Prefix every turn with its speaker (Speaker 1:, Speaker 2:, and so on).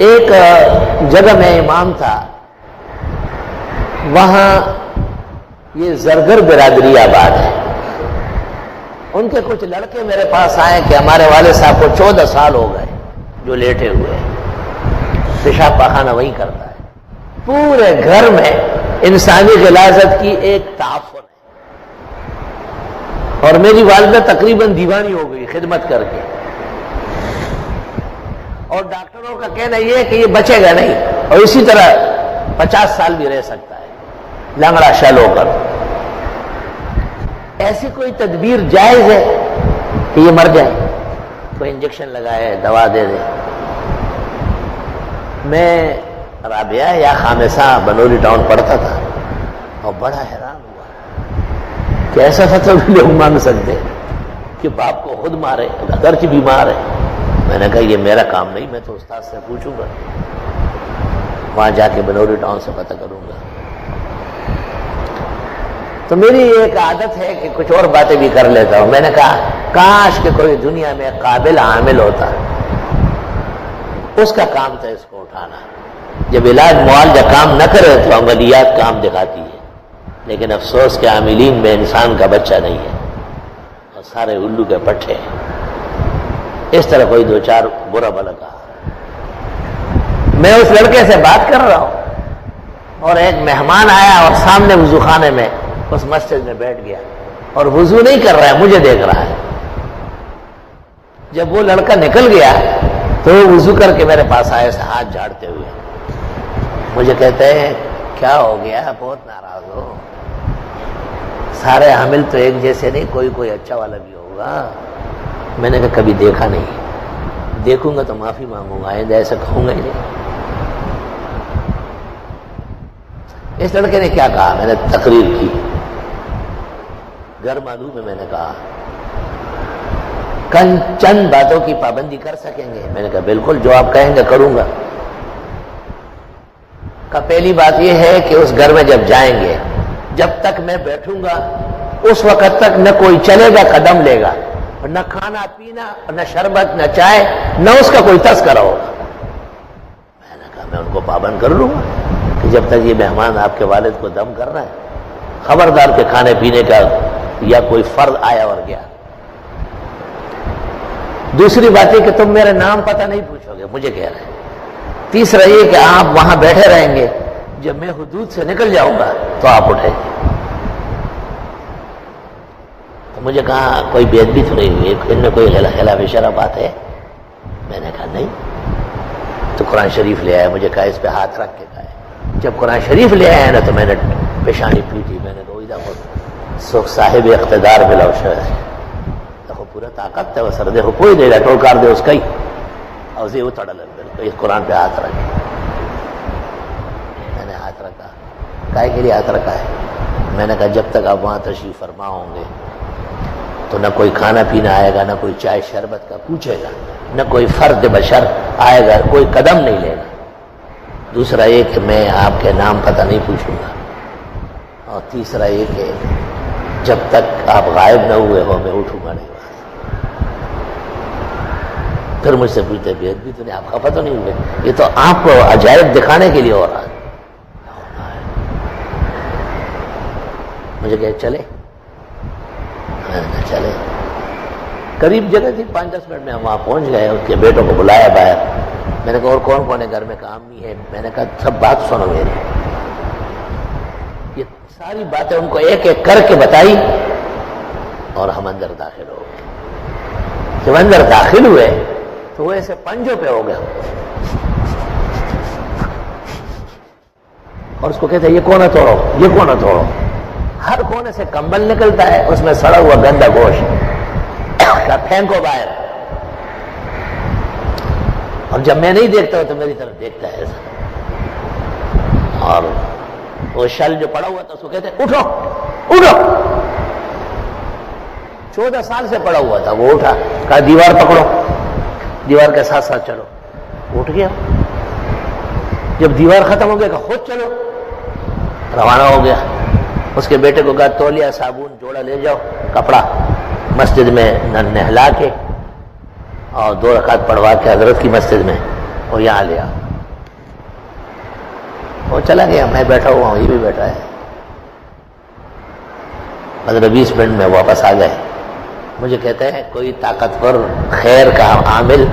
Speaker 1: ایک جگہ میں امام تھا، وہاں یہ زرگر برادری آباد ہے، ان کے کچھ لڑکے میرے پاس آئے کہ ہمارے والد صاحب کو 14 سال ہو گئے جو لیٹے ہوئے ہیں، پیشاب پاخانہ وہی کرتا ہے، پورے گھر میں انسانی غلاظت کی ایک تعفن ہے، اور میری والدہ تقریباً دیوانی ہو گئی خدمت کر کے، اور ڈاکٹروں کا کہنا یہ ہے کہ یہ بچے گا نہیں اور اسی طرح 50 سال بھی رہ سکتا ہے لنگڑا شل ہو کر۔ ایسی کوئی تدبیر جائز ہے کہ یہ مر جائے؟ کوئی انجیکشن لگائے، دوا دے دے؟ میں رابعہ یا خامسہ بنولی ٹاؤن پڑھتا تھا اور بڑا حیران ہوا کہ ایسا فتویٰ بھی لوگ مانگ سکتے کہ باپ کو خود مارے اگرچہ بیمار ہے۔ میں نے کہا یہ میرا کام نہیں، میں تو استاد سے پوچھوں گا، وہاں جا کے بنولی ٹاؤن سے پتہ کروں گا۔ تو میری ایک عادت ہے کہ کچھ اور باتیں بھی کر لیتا ہوں۔ میں نے کہا کاش کہ کوئی دنیا میں قابل عامل ہوتا، اس کا کام تھا اس کو اٹھانا۔ جب علاج معالجہ کام نہ کرے تو عملیات کام دکھاتی ہے، لیکن افسوس کہ عاملین میں انسان کا بچہ نہیں ہے اور سارے الو کے پٹھے ہیں۔ اس طرح کوئی دو چار برا بلا کہا۔ میں اس لڑکے سے بات کر رہا ہوں اور ایک مہمان آیا اور سامنے وضو خانے میں اس مسجد میں بیٹھ گیا اور وضو نہیں کر رہا ہے، مجھے دیکھ رہا ہے۔ جب وہ لڑکا نکل گیا تو وہ وضو کر کے میرے پاس آئے سے ہاتھ جھاڑتے ہوئے، مجھے کہتے ہیں کیا ہو گیا، بہت ناراض ہو؟ سارے حامل تو ایک جیسے نہیں، کوئی اچھا والا بھی ہوگا۔ میں نے کہا کبھی دیکھا نہیں، دیکھوں گا تو معافی مانگوں گا، آئندہ ایسا کہوں گا ہی نہیں۔ اس لڑکے نے کیا کہا؟ میں نے تقریر کی، گھر معلوم ہے، میں نے کہا چند باتوں کی پابندی کر سکیں گے؟ میں نے کہا بالکل، جو آپ کہیں گے کروں گا۔ کہ پہلی بات یہ ہے کہ اس گھر میں جب جائیں گے، جب تک میں بیٹھوں گا اس وقت تک نہ کوئی چلے گا قدم لے گا، اور نہ کھانا پینا، نہ شربت، نہ چائے، نہ اس کا کوئی تذکرہ ہوگا۔ میں نے کہا میں ان کو پابند کر لوں گا کہ جب تک یہ مہمان آپ کے والد کو دم کر رہا ہے، خبردار کے کھانے پینے کا یا کوئی فرض آیا اور گیا۔ دوسری بات یہ کہ تم میرا نام پتہ نہیں پوچھو گے، مجھے کہہ رہے ہیں۔ تیسرا یہ کہ آپ وہاں بیٹھے رہیں گے، جب میں حدود سے نکل جاؤں گا تو آپ اٹھیں گے۔ تو مجھے کہا کوئی بے ادبی تو نہیں ہوئی، ان میں کوئی خلاف شرع بات ہے؟ میں نے کہا نہیں۔ تو قرآن شریف لے آیا، مجھے کہا اس پہ ہاتھ رکھ کے کہا ہے۔ جب قرآن شریف لے آیا نا تو میں نے پیشانی پیٹی، میں نے کہا دیکھو سکھ صاحب اقتدار بلاؤ شہر ہے، دیکھو پورا طاقت ہے وہ سر دیکھو کوئی دے گا ٹول کار دے اس کا ہی، اور یہ اتڑا لگ اس قرآن پہ ہاتھ رکھے۔ میں نے ہاتھ رکھا، کائے کے لیے ہاتھ رکھا ہے؟ میں نے کہا جب تک آپ وہاں تشریف فرما ہوں گے تو نہ کوئی کھانا پینا آئے گا، نہ کوئی چائے شربت کا پوچھے گا، نہ کوئی فرد بشر آئے گا، کوئی قدم نہیں لے گا۔ دوسرا یہ کہ میں آپ کے نام پتہ نہیں پوچھوں گا، اور تیسرا یہ کہ جب تک آپ غائب نہ ہوئے ہو میں اٹھوں گا نہیں۔ پھر مجھ سے پوچھتے بے ادبی تو نہیں، آپ خفا تو نہیں ہوئے؟ یہ تو آپ کو عجائب دکھانے کے لیے ہو رہا ہے۔ مجھے کہ چلے؟ چلے۔ قریب جگہ تھی، 5-10 منٹ میں ہم وہاں پہنچ گئے، اس کے بیٹوں کو بلایا باہر۔ میں نے کہا اور کون کون ہے گھر میں؟ کام نہیں ہے۔ میں نے کہا سب بات سنو میری۔ یہ ساری باتیں ان کو ایک ایک کر کے بتائی اور ہم اندر داخل ہو گئے۔ جب اندر داخل ہوئے تو وہ ایسے پنجوں پہ ہو گیا اور اس کو کہتے ہیں یہ کونا توڑو، یہ کونا توڑو۔ ہر کونے سے کمبل نکلتا ہے، اس میں سڑا ہوا گندا گوشت، پھینکو باہر۔ اور جب میں نہیں دیکھتا ہوں تو میری طرف دیکھتا ہے ایسا، اور وہ شل جو پڑا ہوا تھا اس کو کہتے ہیں اٹھو اٹھو۔ 14 سال سے پڑا ہوا تھا، وہ اٹھا، کہا دیوار پکڑو، دیوار کے ساتھ ساتھ چلو۔ اٹھ گیا۔ جب دیوار ختم ہو گیا کہ خود چلو، روانہ ہو گیا۔ اس کے بیٹے کو کہا تولیہ، صابن، جوڑا لے جاؤ، کپڑا مسجد میں نہلا کے اور 2 رکعت پڑھوا کے حضرت کی مسجد میں اور یہاں لے آؤ۔ وہ چلا گیا، میں بیٹھا ہوا ہوں، یہ بھی بیٹھا ہے۔ 15-20 منٹ میں واپس آ گئے۔ مجھے کہتا ہے کوئی طاقتور خیر کا عامل